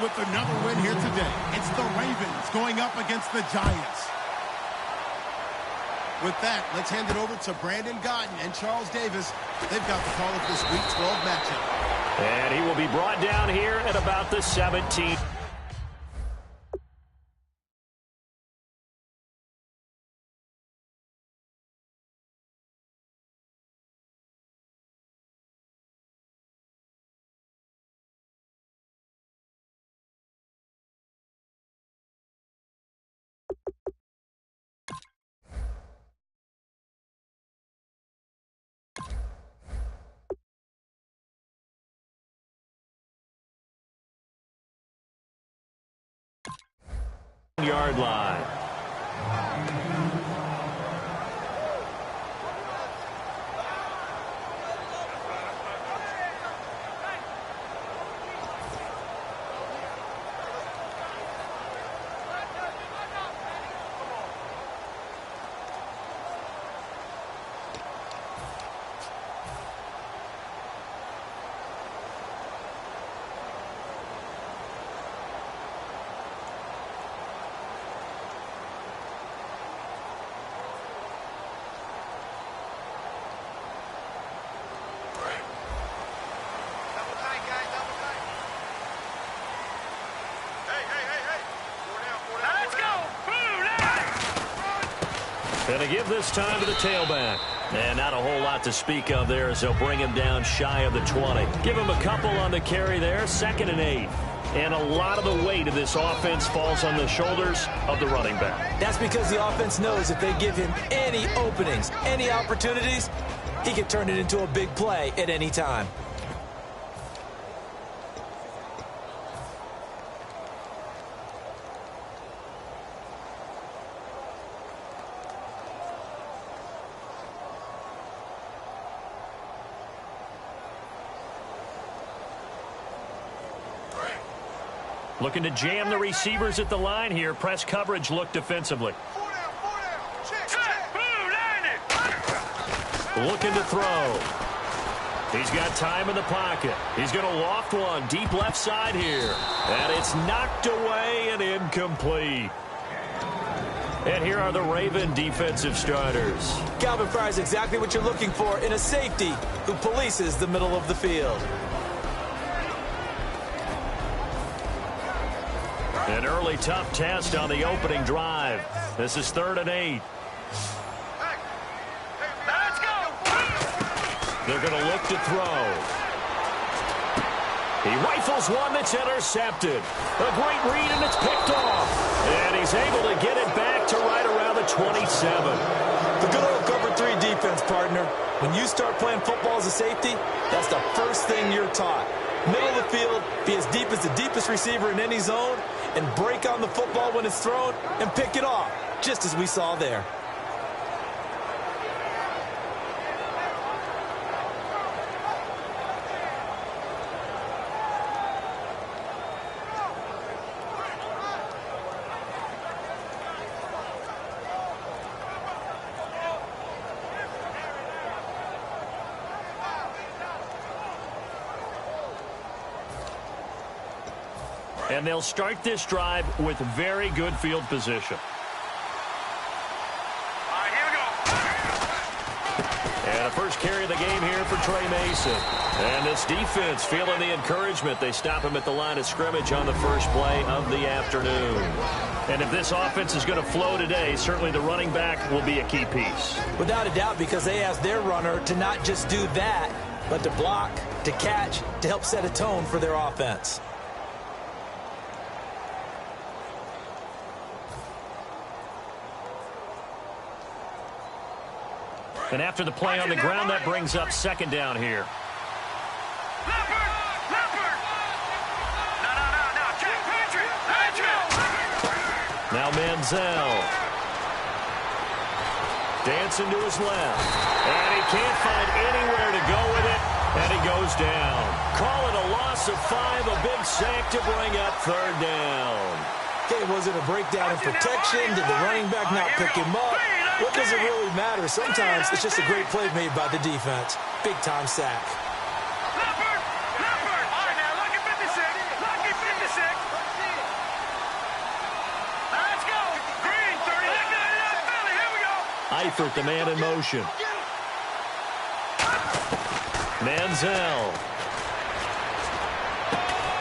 with another win here today. It's the Ravens going up against the Giants. With that, let's hand it over to Brandon Gotton and Charles Davis. They've got the call of this Week 12 matchup. And he will be brought down here at about the 17. Yard line. And to give this time to the tailback. And not a whole lot to speak of there as they'll bring him down shy of the 20. Give him a couple on the carry there, 2nd and 8. And a lot of the weight of this offense falls on the shoulders of the running back. That's because the offense knows if they give him any openings, any opportunities, he can turn it into a big play at any time. Looking to jam the receivers at the line here. Press coverage look defensively. Looking to throw. He's got time in the pocket. He's going to loft one deep left side here. And it's knocked away and incomplete. And here are the Raven defensive starters. Calvin Fry's exactly what you're looking for in a safety who polices the middle of the field. An early tough test on the opening drive. This is 3rd and 8. Let's go. They're going to look to throw. He rifles one that's intercepted. A great read, and it's picked off. And he's able to get it back to right around the 27. The good old cover 3 defense, partner. When you start playing football as a safety, that's the first thing you're taught. Middle of the field, be as deep as the deepest receiver in any zone, and break on the football when it's thrown and pick it off, just as we saw there. And they'll start this drive with very good field position. All right, here we go. And a first carry of the game here for Trey Mason. And this defense feeling the encouragement. They stop him at the line of scrimmage on the first play of the afternoon. And if this offense is going to flow today, certainly the running back will be a key piece. Without a doubt, because they asked their runner to not just do that, but to block, to catch, to help set a tone for their offense. And after the play on the ground, that brings up 2nd down here. Now Manziel. Dancing to his left. And he can't find anywhere to go with it. And he goes down. Call it a loss of 5, a big sack to bring up 3rd down. Okay, was it a breakdown in protection? Did the running back not pick him up? What does it really matter? Sometimes it's just a great play made by the defense. Big-time sack. All right, now, lucky 56. Lucky 56. Eifert, the man in motion. Manziel.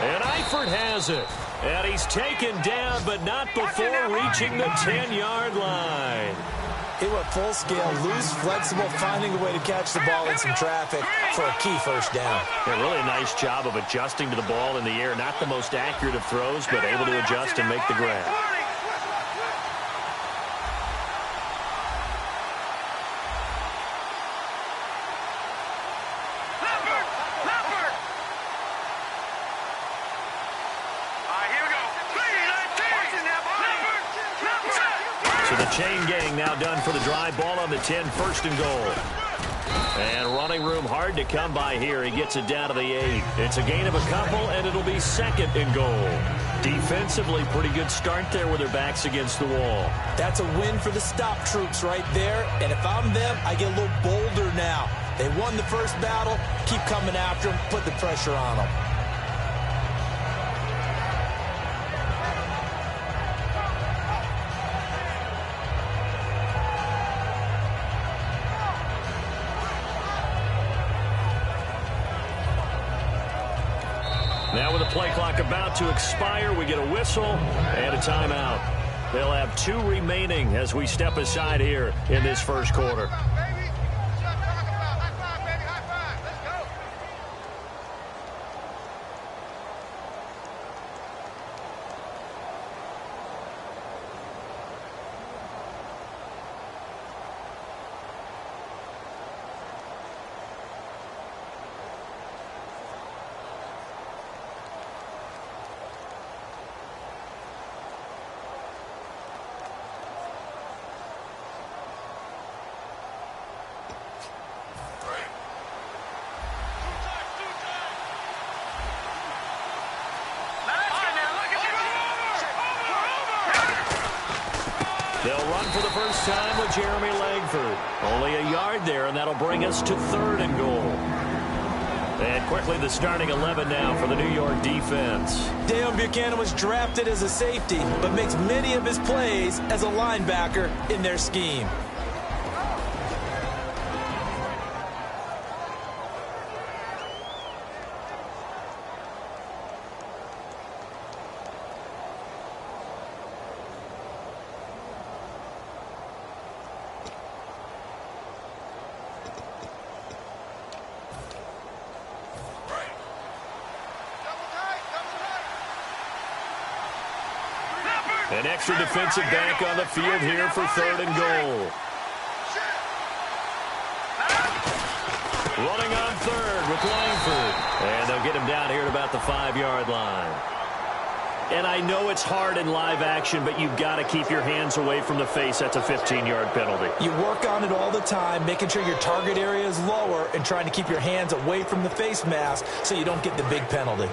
And Eifert has it. And he's taken down, but not before reaching the 10-yard line. He went full scale, loose, flexible, finding a way to catch the ball in some traffic for a key first down. Yeah, really nice job of adjusting to the ball in the air. Not the most accurate of throws, but able to adjust and make the grab. So the chain gang now done for the drive. Ball on the 10, first and goal. And running room hard to come by here. He gets it down to the 8. It's a gain of a couple, and it'll be second and goal. Defensively, pretty good start there with their backs against the wall. That's a win for the stop troops right there. And if I'm them, I get a little bolder now. They won the first battle. Keep coming after them. Put the pressure on them. Now with the play clock about to expire, we get a whistle and a timeout. They'll have 2 remaining as we step aside here in this first quarter. They'll run for the first time with Jeremy Langford. Only a yard there, and that'll bring us to third and goal. And quickly the starting 11 now for the New York defense. Deion Buchanan was drafted as a safety, but makes many of his plays as a linebacker in their scheme. An extra defensive back on the field here for third and goal. Running on third with Langford. And they'll get him down here at about the 5-yard line. And I know it's hard in live action, but you've got to keep your hands away from the face. That's a 15-yard penalty. You work on it all the time, making sure your target area is lower and trying to keep your hands away from the face mask so you don't get the big penalty.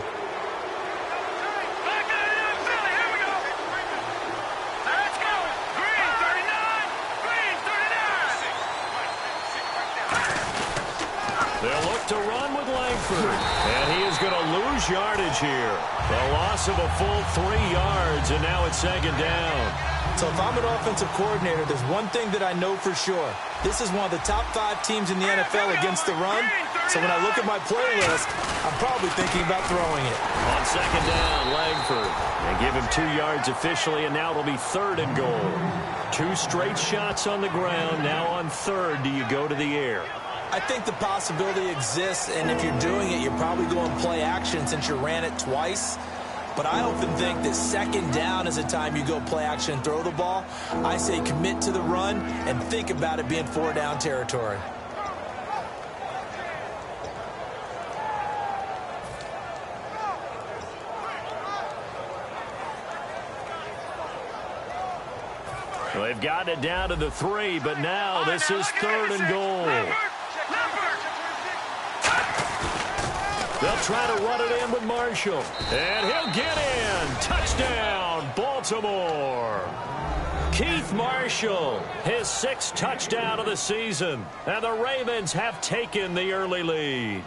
To run with Langford, and he is going to lose yardage here. The loss of a full 3 yards, and now it's second down. So if I'm an offensive coordinator, there's one thing that I know for sure. This is one of the top 5 teams in the NFL against the run. So when I look at my playlist, I'm probably thinking about throwing it. On second down, Langford. And give him 2 yards officially, and now it'll be third and goal. 2 straight shots on the ground. Now on third, do you go to the air? I think the possibility exists, and if you're doing it, you're probably going play action since you ran it twice. But I often think that second down is a time you go play action and throw the ball. I say commit to the run and think about it being 4-down territory. Well, they've gotten it down to the 3, but now this is third and goal. They'll try to run it in with Marshall. And he'll get in. Touchdown, Baltimore. Keith Marshall, his 6th touchdown of the season. And the Ravens have taken the early lead.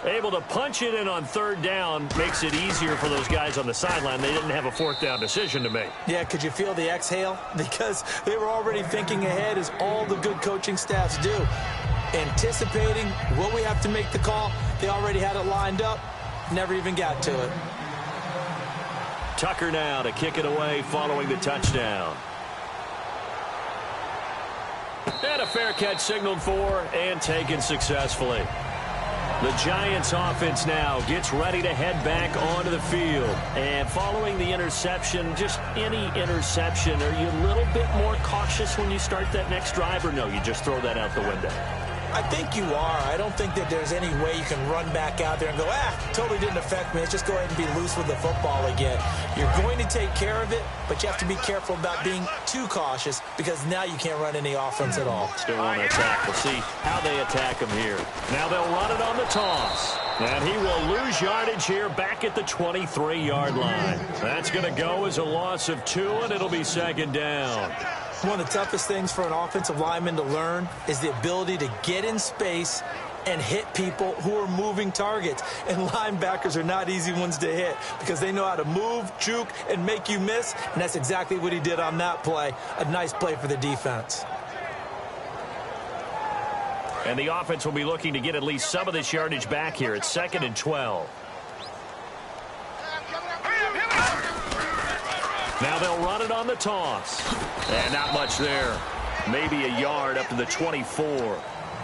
Able to punch it in on third down makes it easier for those guys on the sideline. They didn't have a fourth down decision to make. Yeah, could you feel the exhale? Because they were already thinking ahead, as all the good coaching staffs do. Anticipating, will we have to make the call? They already had it lined up. Never even got to it. Tucker now to kick it away following the touchdown. And a fair catch signaled for and taken successfully. The Giants offense now gets ready to head back onto the field. And following the interception, just any interception, are you a little bit more cautious when you start that next drive, or no, you just throw that out the window? I think you are. I don't think that there's any way you can run back out there and go, totally didn't affect me. Let's just go ahead and be loose with the football again. You're going to take care of it, but you have to be careful about being too cautious, because now you can't run any offense at all. Still on attack. We'll see how they attack him here. Now they'll run it on the toss. And he will lose yardage here back at the 23-yard line. That's going to go as a loss of 2, and it'll be second down. One of the toughest things for an offensive lineman to learn is the ability to get in space and hit people who are moving targets. And linebackers are not easy ones to hit, because they know how to move, juke, and make you miss. And that's exactly what he did on that play. A nice play for the defense. And the offense will be looking to get at least some of this yardage back here. It's 2nd and 12. Now they'll run it on the toss. And not much there. Maybe a yard up to the 24.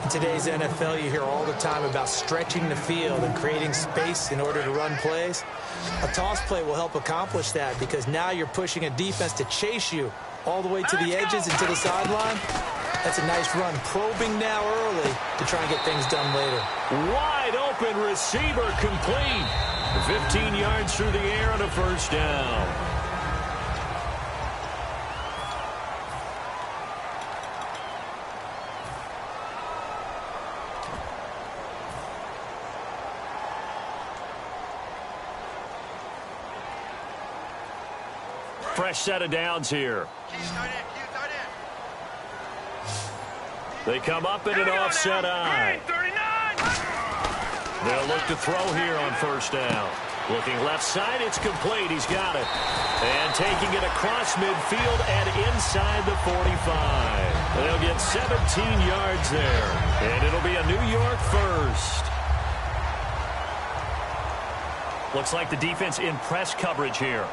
In today's NFL, you hear all the time about stretching the field and creating space in order to run plays. A toss play will help accomplish that, because now you're pushing a defense to chase you all the way to the edges and to the sideline. That's a nice run, probing now early to try and get things done later. Wide open receiver, complete. 15 yards through the air on a first down. Fresh set of downs here. They come up in an offset eye. They'll look to throw here on first down. Looking left side, it's complete. He's got it. And taking it across midfield and inside the 45. They'll get 17 yards there. And it'll be a New York first. Looks like the defense in press coverage here.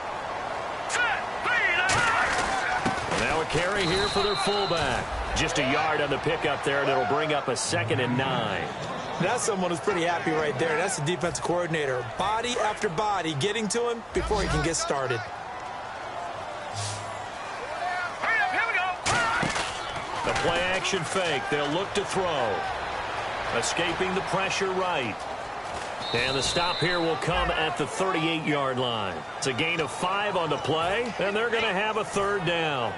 Now a carry here for their fullback. Just a yard on the pickup there, and it'll bring up a 2nd and 9. That's someone who's pretty happy right there. That's the defensive coordinator. Body after body getting to him before he can get started. The play action fake. They'll look to throw. Escaping the pressure right. And the stop here will come at the 38-yard line. It's a gain of 5 on the play, and they're going to have a third down.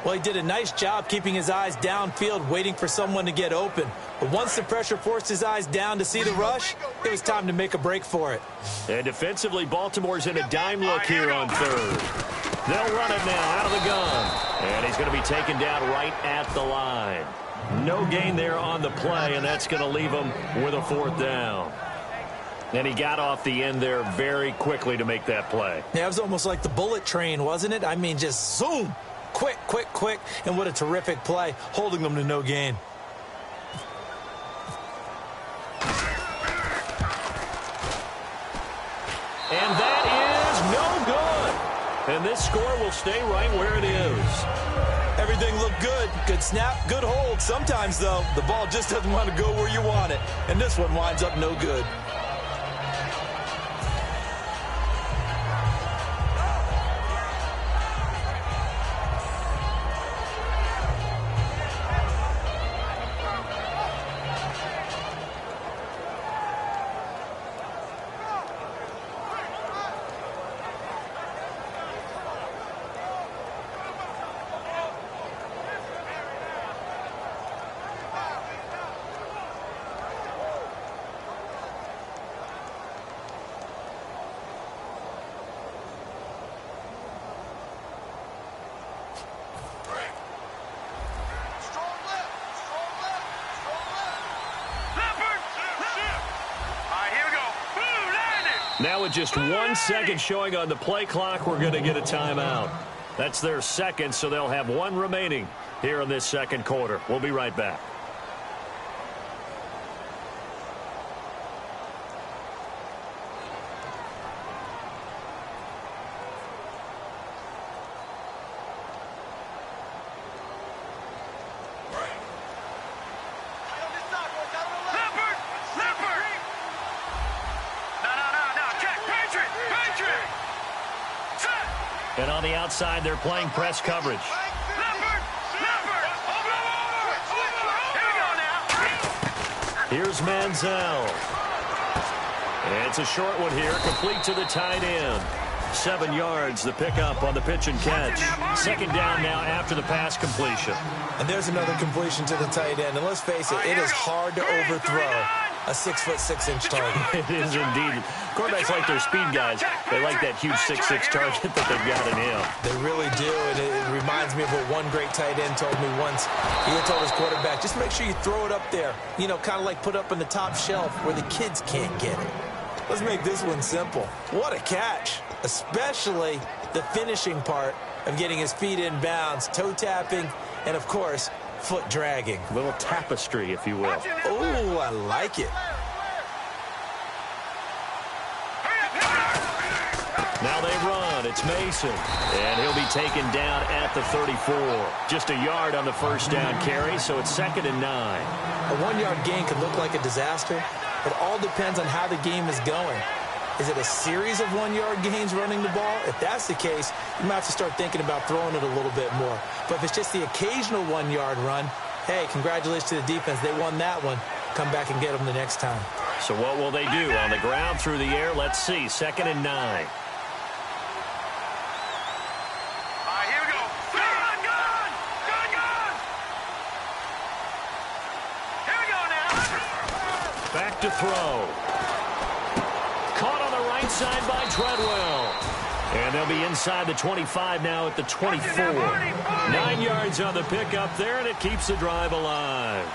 Well, he did a nice job keeping his eyes downfield, waiting for someone to get open. But once the pressure forced his eyes down to see the rush, it was time to make a break for it. And defensively, Baltimore's in a dime look here on third. They'll run it now out of the gun. And he's going to be taken down right at the line. No gain there on the play, and that's going to leave him with a 4th down. And he got off the end there very quickly to make that play. Yeah, it was almost like the bullet train, wasn't it? I mean, just zoom. Quick, quick, quick. And what a terrific play, holding them to no gain. And that is no good. And this score will stay right where it is. Everything looked good. Good snap, good hold. Sometimes, though, the ball just doesn't want to go where you want it. And this one winds up no good. Now with just 1 second showing on the play clock, we're going to get a timeout. That's their second, so they'll have one remaining here in this second quarter. We'll be right back. And on the outside, they're playing press coverage. Here's Manziel. And it's a short one here, complete to the tight end. 7 yards, the pickup on the pitch and catch. Second down now after the pass completion. And there's another completion to the tight end. And let's face it, it is hard to overthrow a 6'6" target. It is indeed. Quarterbacks like their speed guys. They like that huge 6'6" target that they've got in him. They really do, and it reminds me of what one great tight end told me once. He had told his quarterback, just make sure you throw it up there. You know, kind of like put up on the top shelf where the kids can't get it. Let's make this one simple. What a catch, especially the finishing part of getting his feet in bounds, toe tapping, and, of course, foot dragging. A little tapestry, if you will. Oh, I like it. Now they run. It's Mason. And he'll be taken down at the 34. Just a yard on the first down carry, so it's 2nd and 9. A 1-yard gain could look like a disaster. It all depends on how the game is going. Is it a series of 1-yard gains running the ball? If that's the case, you might have to start thinking about throwing it a little bit more. But if it's just the occasional 1-yard run, hey, congratulations to the defense. They won that one. Come back and get them the next time. So what will they do? On the ground, through the air? Let's see. 2nd and 9. Back to throw. Caught on the right side by Treadwell. And they'll be inside the 25 now at the 24. 9 yards on the pickup there, and it keeps the drive alive.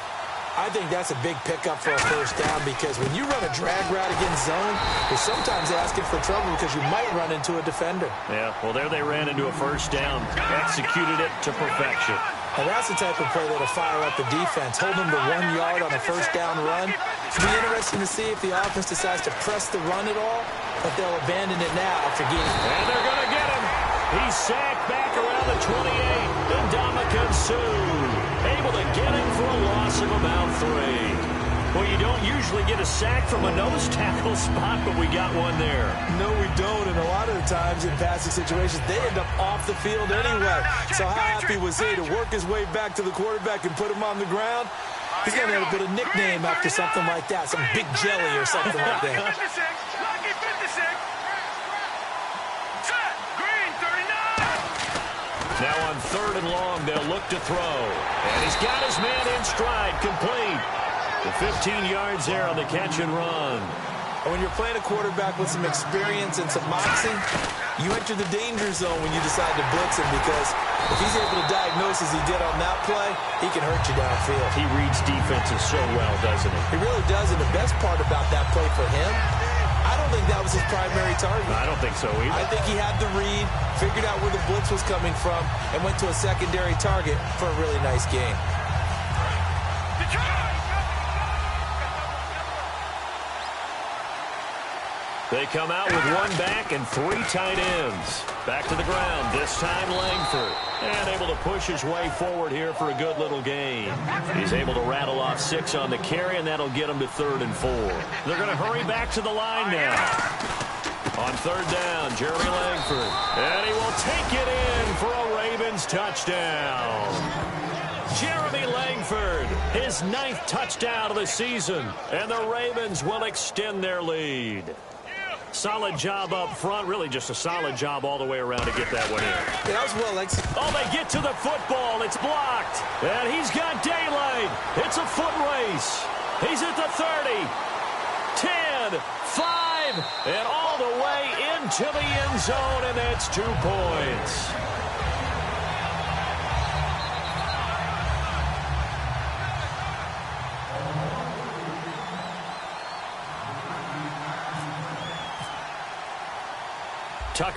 I think that's a big pickup for a first down because when you run a drag route against zone, you're sometimes asking for trouble because you might run into a defender. Yeah, well, there they ran into a first down. Executed it to perfection. And that's the type of play that'll fire up the defense. Hold them to 1 yard on a first down run. It'll be interesting to see if the offense decides to press the run at all, but they'll abandon it now after getting it. And they're going to get him. He's sacked back around the 28. And Ndamukong Suh able to get him for a loss of about 3. Well, you don't usually get a sack from a nose tackle spot, but we got one there. No, we don't, and a lot of the times in passing situations, they end up off the field anyway. So how happy was he to work his way back to the quarterback and put him on the ground? He's going to have a bit of nickname after something like that, some Big Jelly or something like that. Now on 3rd and long, they'll look to throw. And he's got his man in stride, complete. The 15 yards there on the catch and run. And when you're playing a quarterback with some experience and some moxie, you enter the danger zone when you decide to blitz him because if he's able to diagnose as he did on that play, he can hurt you downfield. He reads defenses so well, doesn't he? He really does, and the best part about that play for him, I don't think that was his primary target. I don't think so either. I think he had the read, figured out where the blitz was coming from, and went to a secondary target for a really nice gain. They come out with 1 back and 3 tight ends. Back to the ground, this time Langford. And able to push his way forward here for a good little gain. He's able to rattle off 6 on the carry, and that'll get him to 3rd and 4. They're going to hurry back to the line now. On 3rd down, Jeremy Langford. And he will take it in for a Ravens touchdown. Jeremy Langford, his 9th touchdown of the season. And the Ravens will extend their lead. Solid job up front. Really just a solid job all the way around to get that one in. Yeah, that was well executed. Oh, they get to the football. It's blocked. And he's got daylight. It's a foot race. He's at the 30, 10, 5, and all the way into the end zone, and that's 2 points.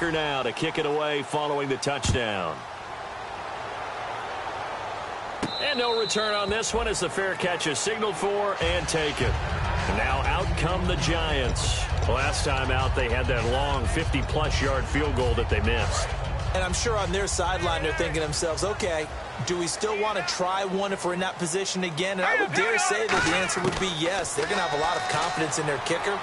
kicker now to kick it away following the touchdown. And no return on this one as the fair catch is signaled for and taken. And now out come the Giants. Last time out, they had that long 50-plus yard field goal that they missed. And I'm sure on their sideline they're thinking to themselves, okay, do we still want to try one if we're in that position again? And I would dare say that the answer would be yes. They're going to have a lot of confidence in their kicker.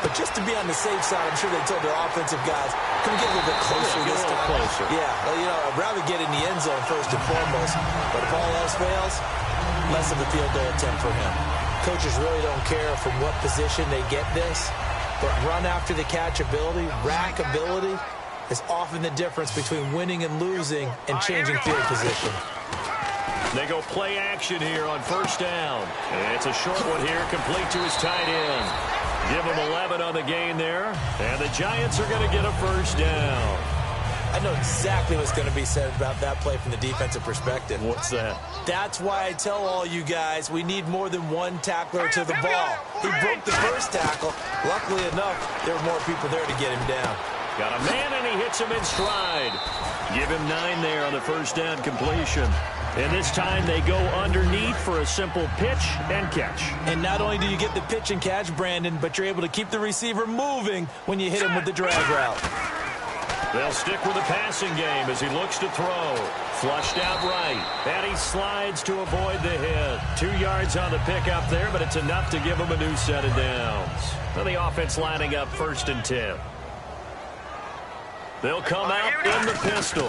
But just to be on the safe side, I'm sure they told their offensive guys, can we get a little bit closer this time? Closer. Yeah, well, you know, I'd rather get in the end zone first and foremost. But if all else fails, less of a field goal attempt for him. Coaches really don't care from what position they get this. But run after the catch ability, rack ability, is often the difference between winning and losing and changing field position. They go play action here on first down. And it's a short one here, complete to his tight end. Give him 11 on the gain there. And the Giants are going to get a first down. I know exactly what's going to be said about that play from the defensive perspective. What's that? That's why I tell all you guys we need more than one tackler to the ball. He broke the first tackle. Luckily enough, there were more people there to get him down. Got a man, and he hits him in stride. Give him 9 there on the first down completion. And this time they go underneath for a simple pitch and catch. And not only do you get the pitch and catch, Brandon, but you're able to keep the receiver moving when you hit him with the drag route. They'll stick with the passing game as he looks to throw. Flushed out right. And he slides to avoid the hit. 2 yards on the pickup there, but it's enough to give him a new set of downs. So the offense lining up 1st and 10. They'll come out in the pistol.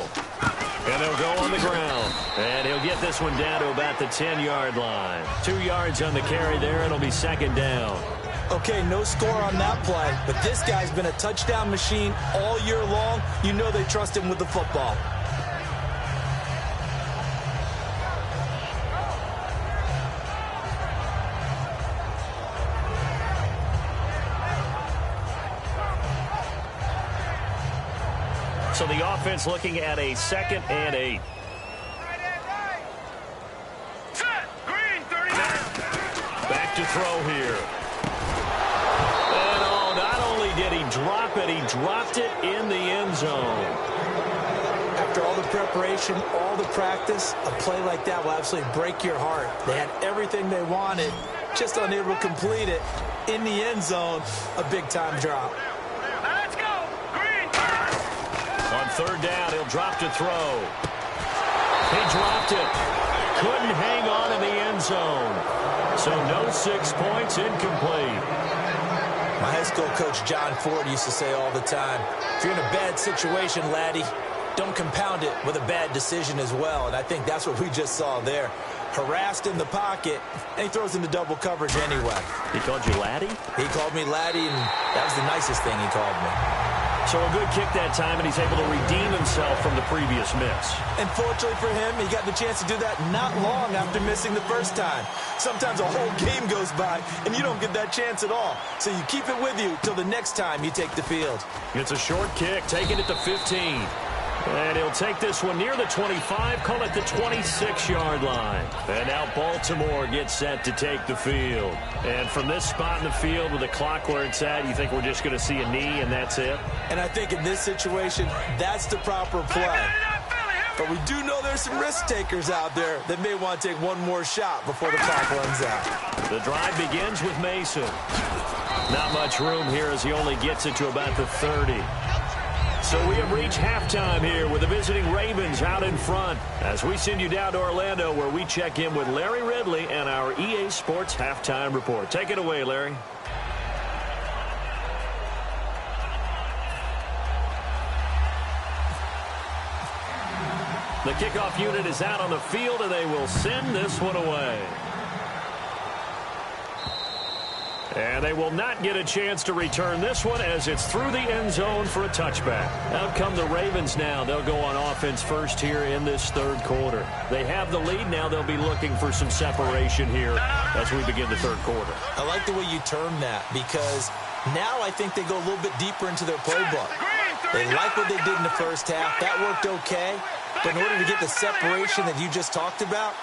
And they'll go on the ground. And he'll get this one down to about the 10-yard line. 2 yards on the carry there. It'll be 2nd down. Okay, no score on that play, but this guy's been a touchdown machine all year long. You know they trust him with the football. So the offense looking at a 2nd and 8. Back to throw here. And oh, not only did he drop it, he dropped it in the end zone. After all the preparation, all the practice, a play like that will absolutely break your heart. They had everything they wanted, just unable to complete it. In the end zone, a big-time drop. Let's go. Green. On 3rd down, he'll drop to throw. He dropped it. Couldn't hang on in the end zone. So no 6 points, incomplete. My high school coach, John Ford, used to say all the time, if you're in a bad situation, laddie, don't compound it with a bad decision as well. And I think that's what we just saw there. Harassed in the pocket, and he throws into double coverage anyway. He called you laddie? He called me laddie, and that was the nicest thing he called me. So a good kick that time, and he's able to redeem himself from the previous miss. And fortunately for him, he got the chance to do that not long after missing the first time. Sometimes a whole game goes by, and you don't get that chance at all. So you keep it with you till the next time you take the field. It's a short kick, taking it to 15. And he'll take this one near the 25, call it the 26-yard line. And now Baltimore gets set to take the field. And from this spot in the field with the clock where it's at, you think we're just going to see a knee and that's it? And I think in this situation, that's the proper play. But we do know there's some risk takers out there that may want to take one more shot before the clock runs out. The drive begins with Mason. Not much room here as he only gets it to about the 30. So we have reached halftime here with the visiting Ravens out in front as we send you down to Orlando where we check in with Larry Ridley and our EA Sports Halftime Report. Take it away, Larry. The kickoff unit is out on the field, and they will send this one away. And they will not get a chance to return this one as it's through the end zone for a touchback. Out come the Ravens now. They'll go on offense first here in this 3rd quarter. They have the lead. Now they'll be looking for some separation here as we begin the 3rd quarter. I like the way you term that because now I think they go a little bit deeper into their playbook. They like what they did in the first half. That worked okay. But in order to get the separation that you just talked about,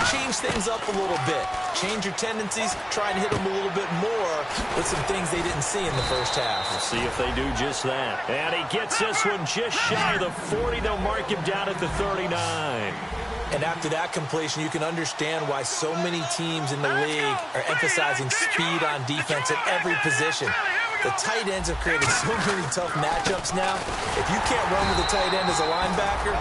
change things up a little bit. Change your tendencies, try and hit them a little bit more with some things they didn't see in the first half. We'll see if they do just that. And he gets this one just shy of the 40. They'll mark him down at the 39. And after that completion, you can understand why so many teams in the league are emphasizing speed on defense at every position. The tight ends have created so many tough matchups now. If you can't run with a tight end as a linebacker,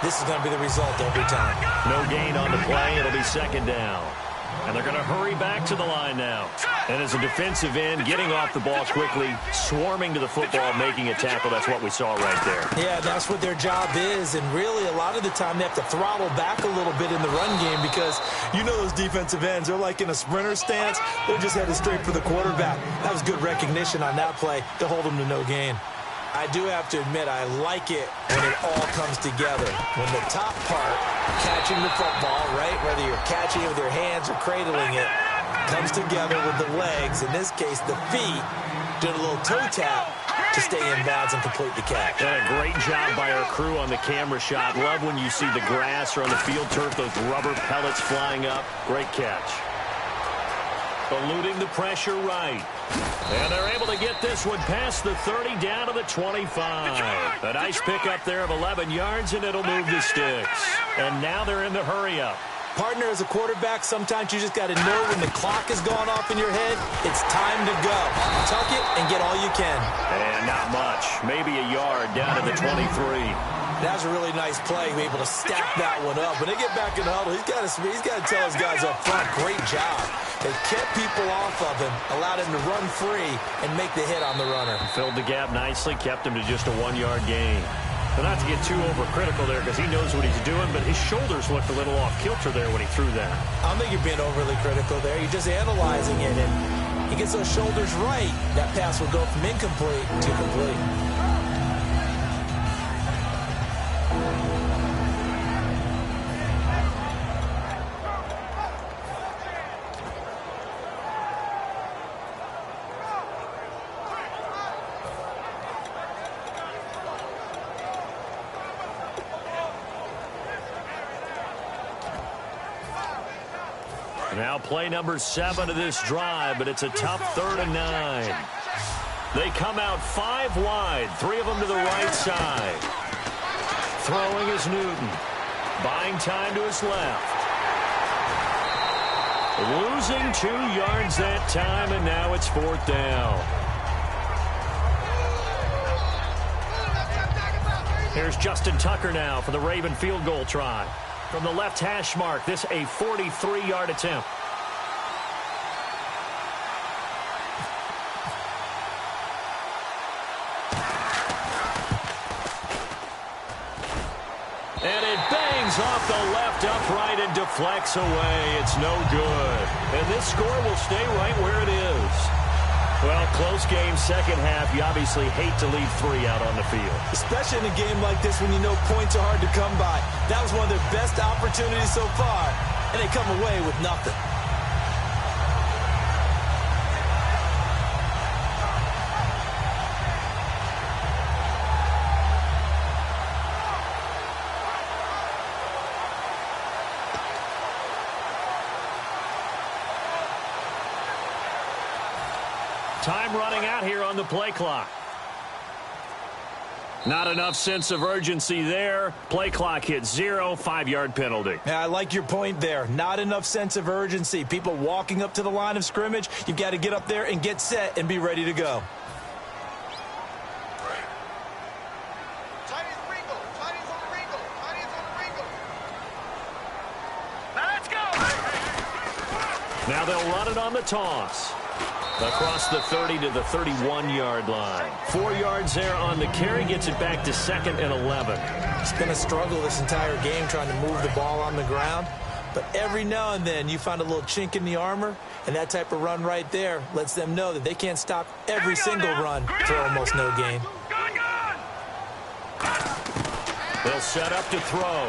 this is going to be the result every time. No gain on the play. It'll be second down. And they're going to hurry back to the line now. And as a defensive end, getting off the ball quickly, swarming to the football, making a tackle, that's what we saw right there. Yeah, that's what their job is. And really, a lot of the time, they have to throttle back a little bit in the run game because you know those defensive ends, they're like in a sprinter stance. They're just headed straight for the quarterback. That was good recognition on that play to hold them to no gain. I do have to admit, I like it when it all comes together. When the top part, catching the football, right, whether you're catching it with your hands or cradling it, comes together with the legs, in this case the feet, doing a little toe tap to stay in bounds and complete the catch. And a great job by our crew on the camera shot. Love when you see the grass or on the field turf, those rubber pellets flying up. Great catch. Eluding the pressure right. And they're able to get this one past the 30 down to the 25. A nice pickup there of 11 yards, and it'll move the sticks. And now they're in the hurry-up. Partner, as a quarterback, sometimes you just got to know when the clock has gone off in your head, it's time to go. Tuck it and get all you can. And not much. Maybe a yard down to the 23. That was a really nice play, be able to stack that one up. When they get back in the huddle, he's got to tell his guys up front, great job. They kept people off of him, allowed him to run free and make the hit on the runner. Filled the gap nicely, kept him to just a 1-yard gain. But not to get too overcritical there because he knows what he's doing, but his shoulders looked a little off kilter there when he threw that. I don't think you're being overly critical there. You're just analyzing it, and he gets those shoulders right. That pass will go from incomplete to complete. Now play number 7 of this drive, but it's a tough 3rd and 9. They come out 5 wide, 3 of them to the right side. Throwing is Newton. Buying time to his left. Losing 2 yards that time, and now it's 4th down. Here's Justin Tucker now for the Raven field goal try. From the left hash mark, this a 43-yard attempt. And it bangs off the left upright and deflects away. It's no good. And this score will stay right where it is. Well, close game, second half. You obviously hate to leave 3 out on the field. Especially in a game like this when you know points are hard to come by. That was one of their best opportunities so far, and they come away with nothing. Time running out here on the play clock. Not enough sense of urgency there. Play clock hits 0, 5-yard penalty. Yeah, I like your point there. Not enough sense of urgency. People walking up to the line of scrimmage, you've got to get up there and get set and be ready to go. Let's go. Now they'll run it on the toss. Across the 30 to the 31-yard line. 4 yards there on the carry, gets it back to 2nd and 11. It's been a struggle this entire game trying to move the ball on the ground. But every now and then you find a little chink in the armor, and that type of run right there lets them know that they can't stop every single run for almost no gain. They'll set up to throw.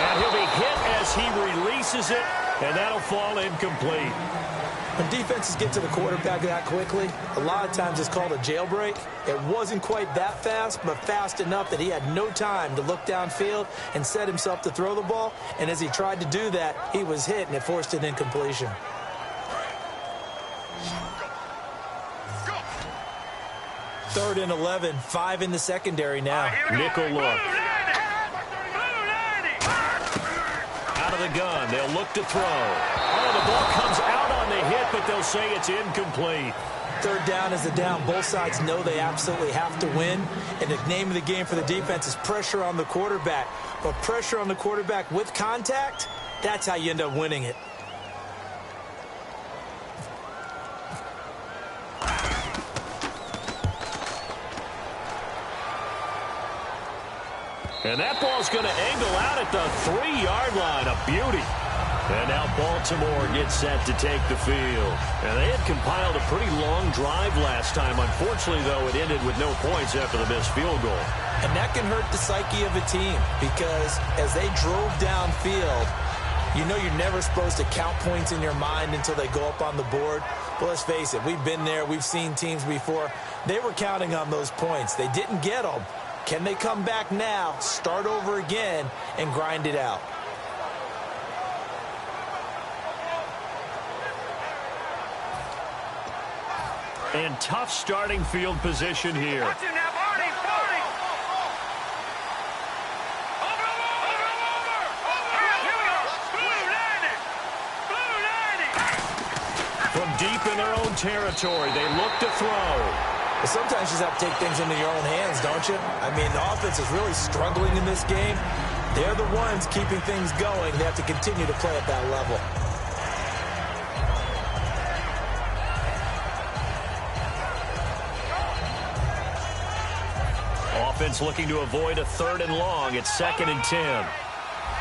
And he'll be hit as he releases it, and that'll fall incomplete. When defenses get to the quarterback that quickly, a lot of times it's called a jailbreak. It wasn't quite that fast, but fast enough that he had no time to look downfield and set himself to throw the ball. And as he tried to do that, he was hit, and it forced an incompletion. Third and 11, 5 in the secondary now. Nickel look. Out of the gun, they'll look to throw. Oh, the ball comes out on the hit, but they'll say it's incomplete. Third down is the down. Both sides know they absolutely have to win. And the name of the game for the defense is pressure on the quarterback. But pressure on the quarterback with contact, that's how you end up winning it. And that ball's going to angle out at the 3-yard line. A beauty. And now Baltimore gets set to take the field. And they had compiled a pretty long drive last time. Unfortunately, though, it ended with no points after the missed field goal. And that can hurt the psyche of a team because as they drove downfield, you know you're never supposed to count points in your mind until they go up on the board. But let's face it, we've been there. We've seen teams before. They were counting on those points. They didn't get them. Can they come back now, start over again, and grind it out? And tough starting field position here. Watch it now, Barney, Barney. Over. Here we go. Blue 90. From deep in their own territory, they look to throw. But sometimes you just have to take things into your own hands, don't you? I mean, the offense is really struggling in this game. They're the ones keeping things going. They have to continue to play at that level. Offense looking to avoid a 3rd and long. It's 2nd and 10.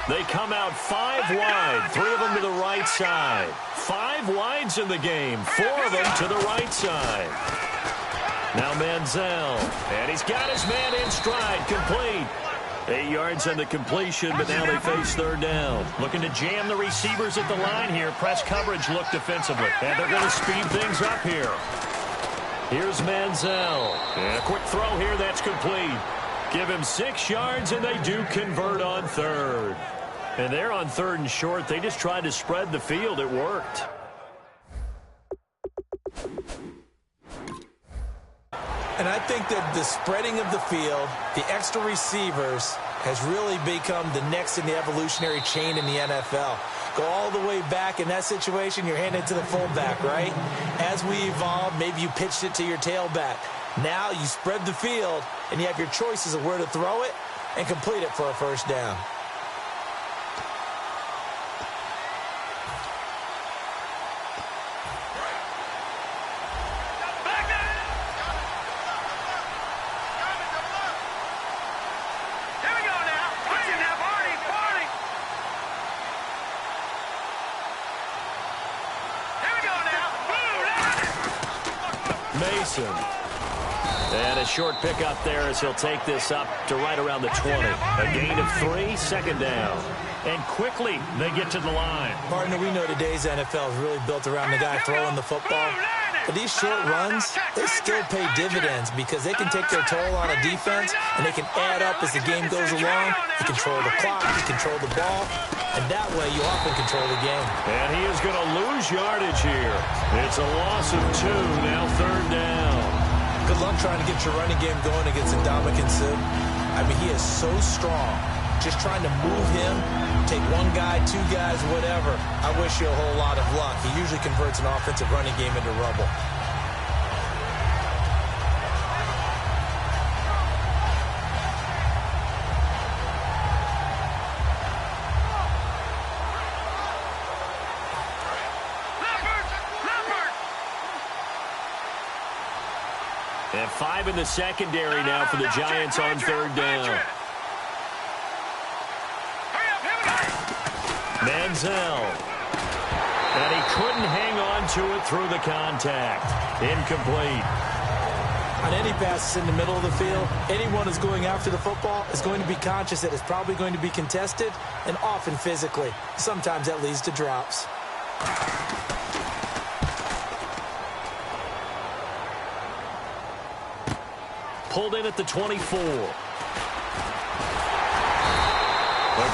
They come out 5 wide, 3 of them to the right side. 5 wides in the game, 4 of them to the right side. Now Manziel, and he's got his man in stride, complete. 8 yards on the completion, but now they face 3rd down. Looking to jam the receivers at the line here. Press coverage look defensively, and they're going to speed things up here. Here's Manziel, and a quick throw here that's complete. Give him 6 yards, and they do convert on 3rd. And they're on 3rd and short. They just tried to spread the field. It worked. And I think that the spreading of the field, the extra receivers, has really become the next in the evolutionary chain in the NFL. Go all the way back in that situation, you're handed to the fullback, right? As we evolve, maybe you pitched it to your tailback. Now you spread the field, and you have your choices of where to throw it and complete it for a 1st down. And a short pickup there as he'll take this up to right around the 20. A gain of 3, 2nd down. And quickly they get to the line. Partner, we know today's NFL is really built around the guy throwing the football. But these short runs, they still pay dividends because they can take their toll on a defense and they can add up as the game goes along. You control the clock, you control the ball, and that way you often control the game. And he is going to lose yardage here. It's a loss of 2, now 3rd down. Good luck trying to get your running game going against Ndamukong Suh. I mean, he is so strong. Just trying to move him, take 1 guy, 2 guys, whatever. I wish you a whole lot of luck. He usually converts an offensive running game into rubble. And 5 in the secondary now for the Giants on 3rd down. Manziel. And he couldn't hang on to it through the contact. Incomplete. On any passes in the middle of the field, anyone who's going after the football is going to be conscious that it's probably going to be contested and often physically. Sometimes that leads to drops. pulled in at the 24. A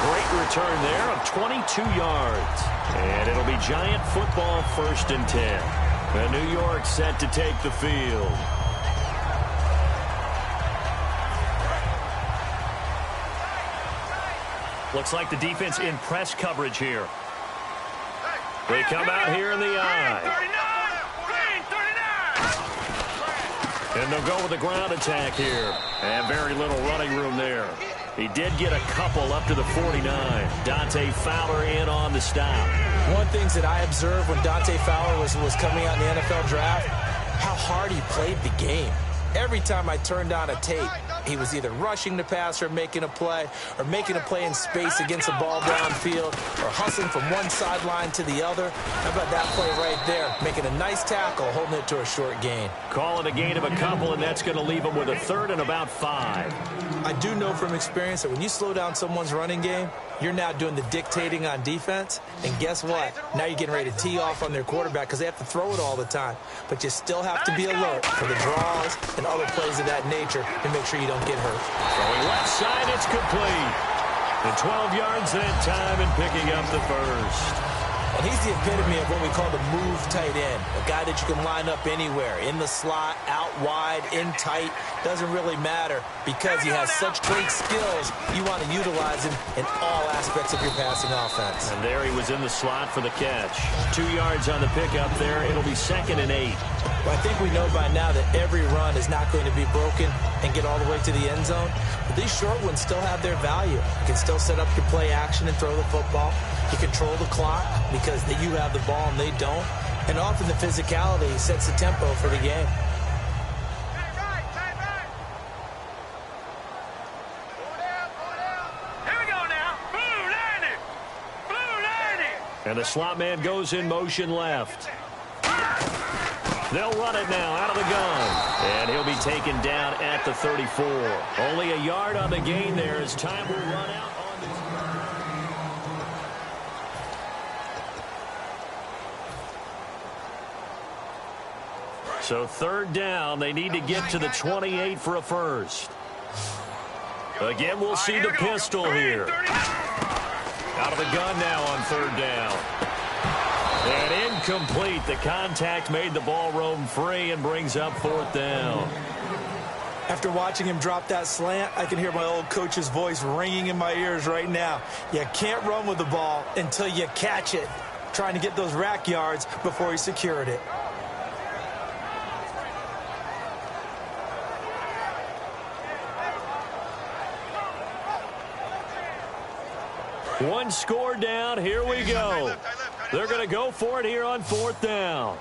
great return there of 22 yards. And it'll be Giant football, 1st and 10. And New York set to take the field. Looks like the defense in press coverage here. They come out here in the eye. And they'll go with the ground attack here. And very little running room there. He did get a couple up to the 49. Dante Fowler in on the stop. One of the things that I observed when Dante Fowler was coming out in the NFL draft, how hard he played the game. Every time I turned on a tape, he was either rushing the passer, making a play, or making a play in space against the ball downfield, or hustling from one sideline to the other. How about that play right there? Making a nice tackle, holding it to a short gain. Call it a gain of a couple, and that's going to leave him with a 3rd and about 5. I do know from experience that when you slow down someone's running game, you're now doing the dictating on defense. And guess what? Now you're getting ready to tee off on their quarterback because they have to throw it all the time. But you still have to be alert for the draws and other plays of that nature to make sure you don't get hurt. Throwing left side, it's complete. And 12 yards that time and picking up the 1st. And he's the epitome of what we call the move tight end. A guy that you can line up anywhere. In the slot, out wide, in tight. Doesn't really matter because he has such great skills. You want to utilize him in all aspects of your passing offense. And there he was in the slot for the catch. 2 yards on the pickup there. It'll be 2nd and 8. Well, I think we know by now that every run is not going to be broken and get all the way to the end zone. But these short ones still have their value. You can still set up your play action and throw the football. You control the clock because you have the ball and they don't. And often the physicality sets the tempo for the game. Here we go now. Blue landing. Blue landing. And the slot man goes in motion left. They'll run it now out of the gun. And he'll be taken down at the 34. Only a yard on the gain there as time will run out on this. So 3rd down. They need to get to the 28 for a 1st. Again, we'll see the pistol here. Out of the gun now on 3rd down. And incomplete. The contact made the ball roam free and brings up 4th down. After watching him drop that slant, I can hear my old coach's voice ringing in my ears right now. You can't run with the ball until you catch it. Trying to get those rack yards before he secured it. One score down. Here we go. They're going to go for it here on 4th down.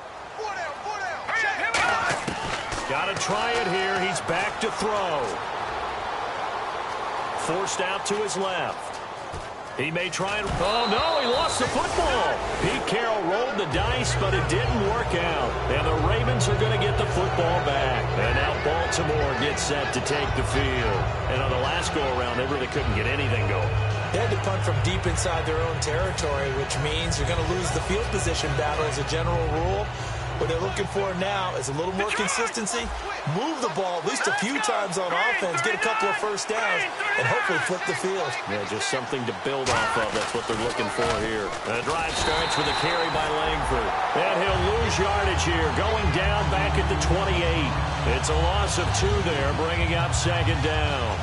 Got to try it here. He's back to throw. Forced out to his left. He may try and... Oh, no, he lost the football. Pete Carroll rolled the dice, but it didn't work out. And the Ravens are going to get the football back. And now Baltimore gets set to take the field. And on the last go-around, they really couldn't get anything going. They had to punt from deep inside their own territory, which means you're going to lose the field position battle as a general rule. What they're looking for now is a little more consistency, move the ball at least a few times on offense, get a couple of 1st downs, and hopefully flip the field. Yeah, just something to build off of. That's what they're looking for here. The drive starts with a carry by Langford. And he'll lose yardage here, going down back at the 28. It's a loss of 2 there, bringing up 2nd down.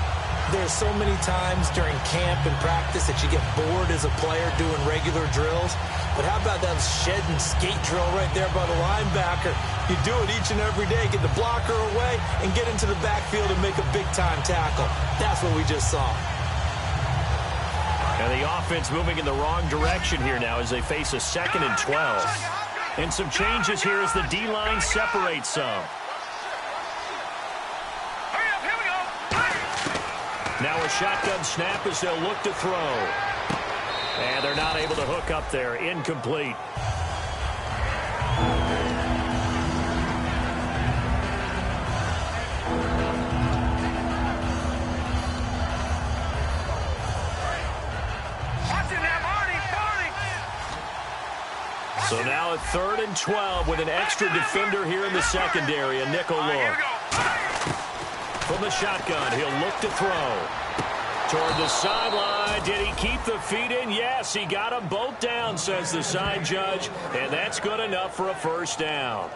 There's so many times during camp and practice that you get bored as a player doing regular drills. But how about that shed and skate drill right there by the linebacker? You do it each and every day, get the blocker away, and get into the backfield and make a big-time tackle. That's what we just saw. And the offense moving in the wrong direction here now as they face a 2nd and 12. And some changes here as the D-line separates some. Now a shotgun snap as they'll look to throw. And they're not able to hook up there. Incomplete. So now a 3rd and 12 with an extra defender here in the secondary. A nickel look. From from the shotgun. He'll look to throw. Toward the sideline. Did he keep the feet in? Yes, he got them both down, says the side judge. And that's good enough for a first down.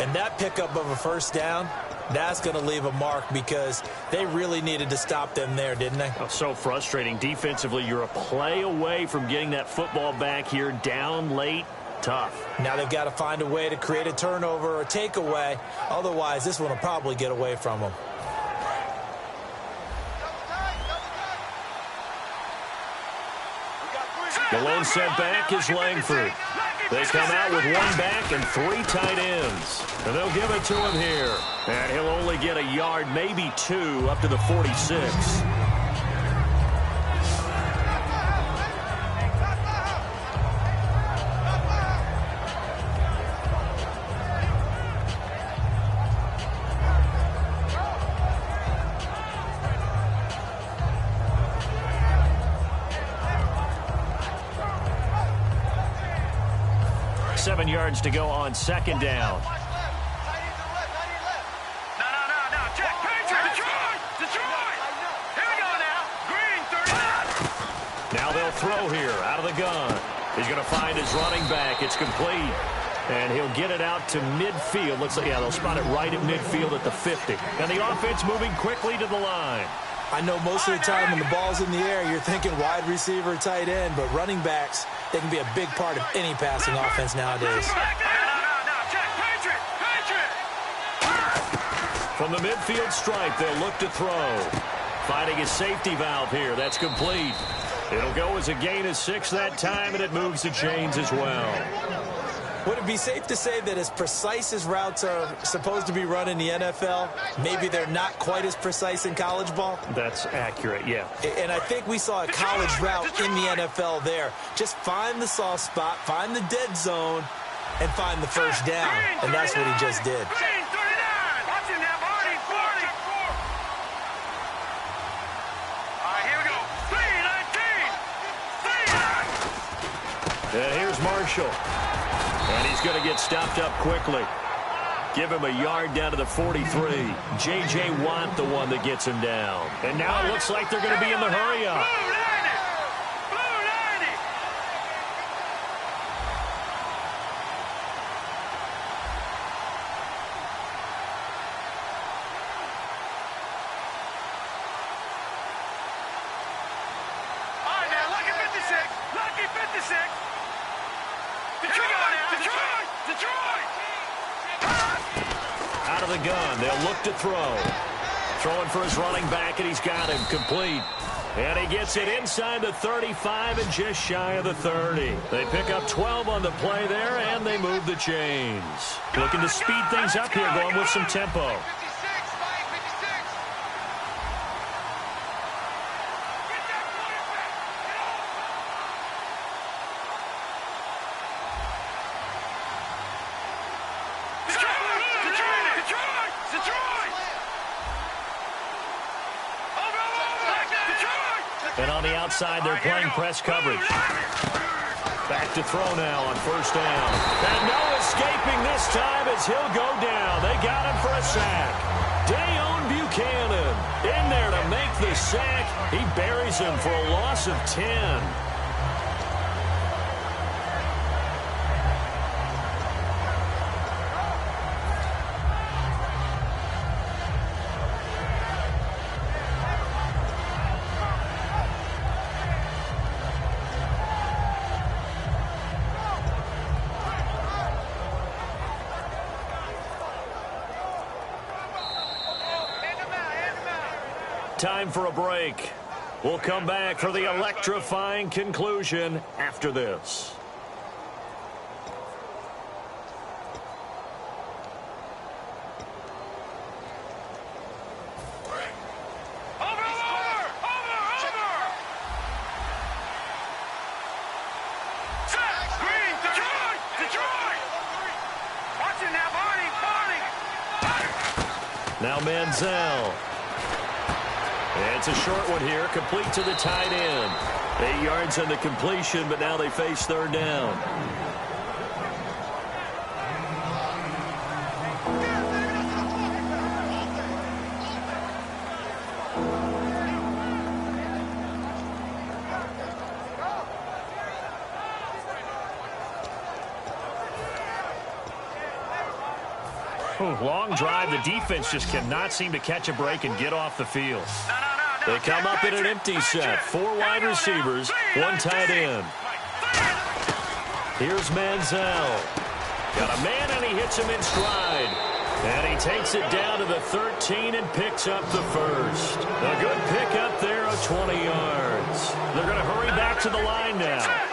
And that pickup of a first down, that's going to leave a mark because they really needed to stop them there, didn't they? Oh, so frustrating. Defensively, you're a play away from getting that football back here down late. Tough. Now they've got to find a way to create a turnover or takeaway. Otherwise, this one will probably get away from them. The lone set back is Langford. They come out with one back and three tight ends. And they'll give it to him here. And he'll only get a yard, maybe two, up to the 46. Yards to go on second down. No. Check. Detroit. Here we go now. Green, 39. Now they'll throw here out of the gun. He's going to find his running back. It's complete. And he'll get it out to midfield. Looks like, yeah, they'll spot it right at midfield at the 50. And the offense moving quickly to the line. I know most of the time when the ball's in the air, you're thinking wide receiver, tight end, but running backs, they can be a big part of any passing offense nowadays. From the midfield stripe, they'll look to throw. Finding his safety valve here. That's complete. It'll go as a gain of 6 that time, and it moves the chains as well. Would it be safe to say that as precise as routes are supposed to be run in the NFL, maybe they're not quite as precise in college ball? That's accurate, yeah. And I think we saw a college route in the NFL there. Just find the soft spot, find the dead zone, and find the first down. And that's what he just did. And here's Marshall. And he's going to get stopped up quickly. Give him a yard down to the 43. J.J. Watt, the one that gets him down. And now it looks like they're going to be in the hurry-up. Out of the gun, they'll look to throw. Throwing for his running back, and he's got him complete. And he gets it inside the 35 and just shy of the 30. They pick up 12 on the play there, and they move the chains. Looking to speed things up here, going with some tempo. And on the outside, they're playing press coverage. Back to throw now on first down. And no escaping this time as he'll go down. They got him for a sack. Dayon Buchanan in there to make the sack. He buries him for a loss of 10. Time for a break. We'll come back for the electrifying conclusion after this. Now Manziel. It's a short one here, complete to the tight end. 8 yards on the completion, but now they face third down. Long drive. The defense just cannot seem to catch a break and get off the field. They come up in an empty set. 4 wide receivers, 1 tight end. Here's Manziel. Got a man, and he hits him in stride. And he takes it down to the 13 and picks up the first. A good pickup there of 20 yards. They're going to hurry back to the line now.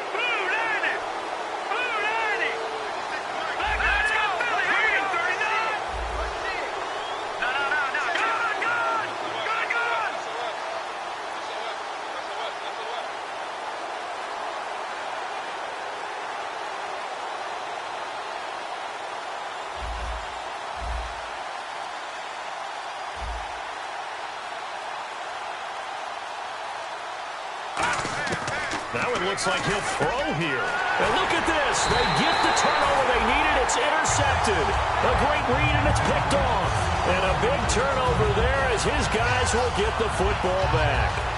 Now it looks like he'll throw here. And look at this. They get the turnover they needed. It's intercepted. A great read, and it's picked off. And a big turnover there as his guys will get the football back.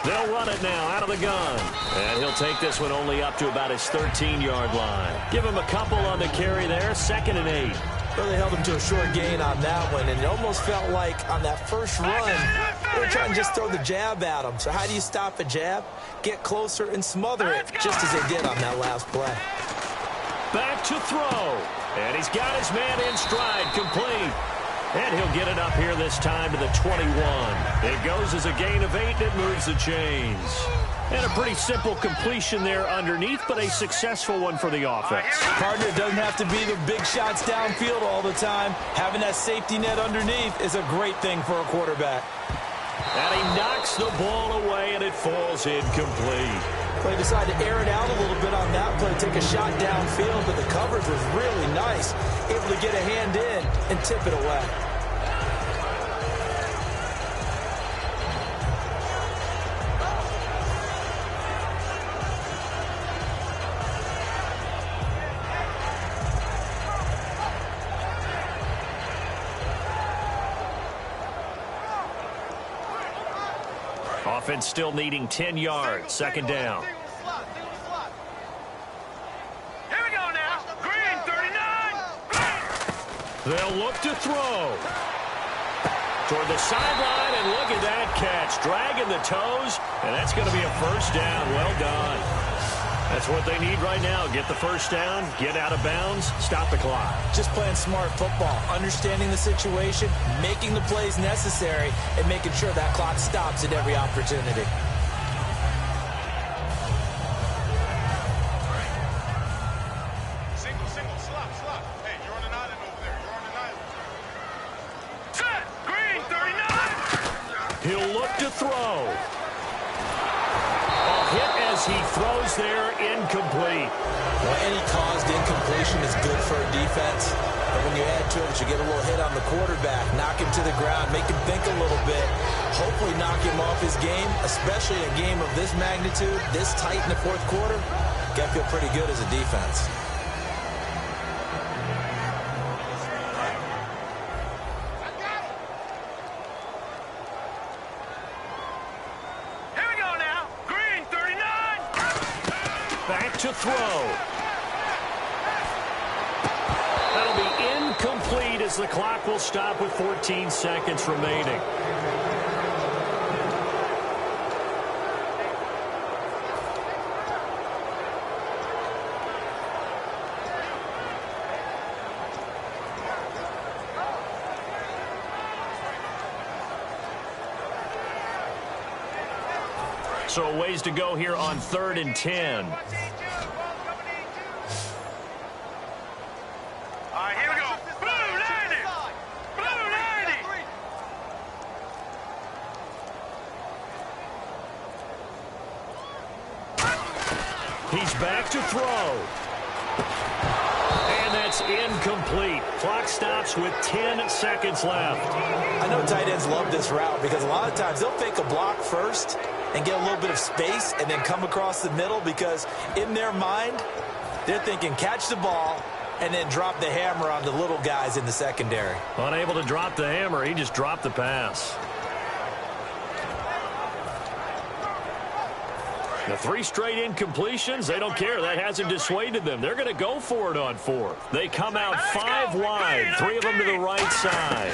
They'll run it now out of the gun. And he'll take this one only up to about his 13-yard line. Give him a couple on the carry there, 2nd and 8. Well, they held him to a short gain on that one, and it almost felt like on that first run, they were trying to just throw the jab at him. So how do you stop a jab? Get closer and smother it, just as they did on that last play. Back to throw. And he's got his man in stride, complete. And he'll get it up here this time to the 21. It goes as a gain of 8, and it moves the chains. And a pretty simple completion there underneath, but a successful one for the offense. Partner, it doesn't have to be the big shots downfield all the time. Having that safety net underneath is a great thing for a quarterback. And he knocks the ball away, and it falls incomplete. They decided to air it out a little bit on that play, take a shot downfield, but the coverage was really nice. Able to get a hand in and tip it away. Offense still needing 10 yards. 2nd down. Here we go now. Green, 39. They'll look to throw. Toward the sideline, and look at that catch. Dragging the toes, and that's going to be a first down. Well done. That's what they need right now. Get the first down, get out of bounds, stop the clock. Just playing smart football, understanding the situation, making the plays necessary, and making sure that clock stops at every opportunity. Single, slop. Hey, you're on an island over there. You're on an island. Set, green, 39. He'll look to throw. Hit as he throws there, incomplete. Well, any caused incompletion is good for a defense. But when you add to it, you get a little hit on the quarterback, knock him to the ground, make him think a little bit, hopefully knock him off his game, especially a game of this magnitude, this tight in the 4th quarter. Got to feel pretty good as a defense. To throw. That'll be incomplete as the clock will stop with 14 seconds remaining. So a ways to go here on 3rd and 10. He's back to throw. And that's incomplete. Clock stops with 10 seconds left. I know tight ends love this route because a lot of times they'll fake a block first and get a little bit of space and then come across the middle because in their mind, they're thinking catch the ball, and then drop the hammer on the little guys in the secondary. Unable to drop the hammer, he just dropped the pass. The 3 straight incompletions, they don't care. That hasn't dissuaded them. They're going to go for it on 4th. They come out 5 wide, 3 of them to the right side.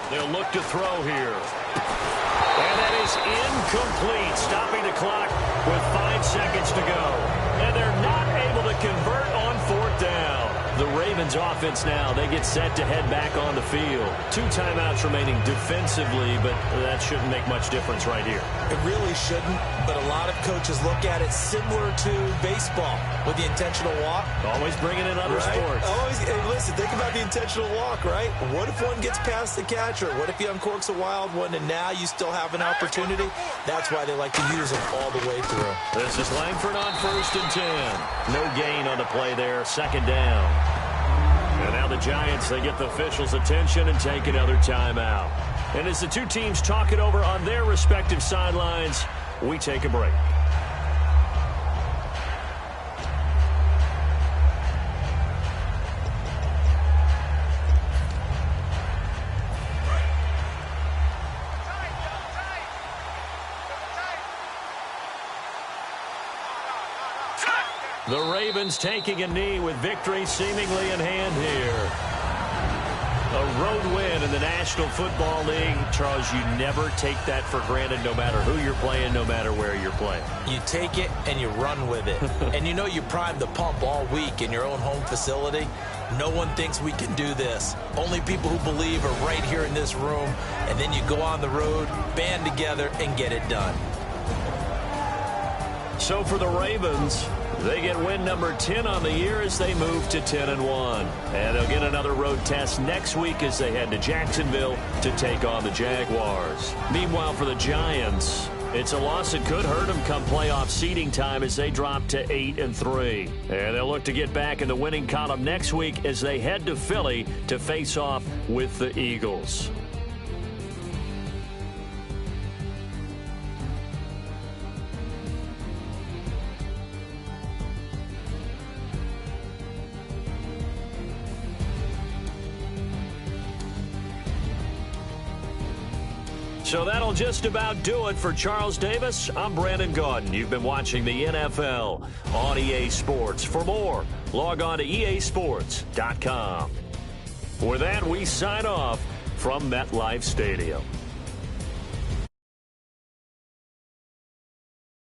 They'll look to throw here. And that is incomplete, stopping the clock with 5 seconds to go. And they're not able to convert on 4th down. The Ravens offense now, they get set to head back on the field. 2 timeouts remaining defensively, but that shouldn't make much difference right here. It really shouldn't, but a lot of coaches look at it similar to baseball with the intentional walk. Always bringing in other sports. Always, hey, listen, think about the intentional walk, right? What if one gets past the catcher? What if he uncorks a wild one and now you still have an opportunity? That's why they like to use them all the way through. This is Langford on 1st and 10. No gain on the play there, 2nd down. And now the Giants, they get the officials' attention and take another timeout. And as the 2 teams talk it over on their respective sidelines, we take a break. The Ravens taking a knee with victory seemingly in hand here. A road win in the National Football League. Charles, you never take that for granted no matter who you're playing, no matter where you're playing. You take it and you run with it. And you know you primed the pump all week in your own home facility. No one thinks we can do this. Only people who believe are right here in this room. And then you go on the road, band together, and get it done. So for the Ravens, they get win number 10 on the year as they move to 10-1. And they'll get another road test next week as they head to Jacksonville to take on the Jaguars. Meanwhile, for the Giants, it's a loss that could hurt them come playoff seeding time as they drop to 8-3. And they'll look to get back in the winning column next week as they head to Philly to face off with the Eagles. So that'll just about do it for Charles Davis. I'm Brandon Gaudin. You've been watching the NFL on EA Sports. For more, log on to easports.com. With that, we sign off from MetLife Stadium.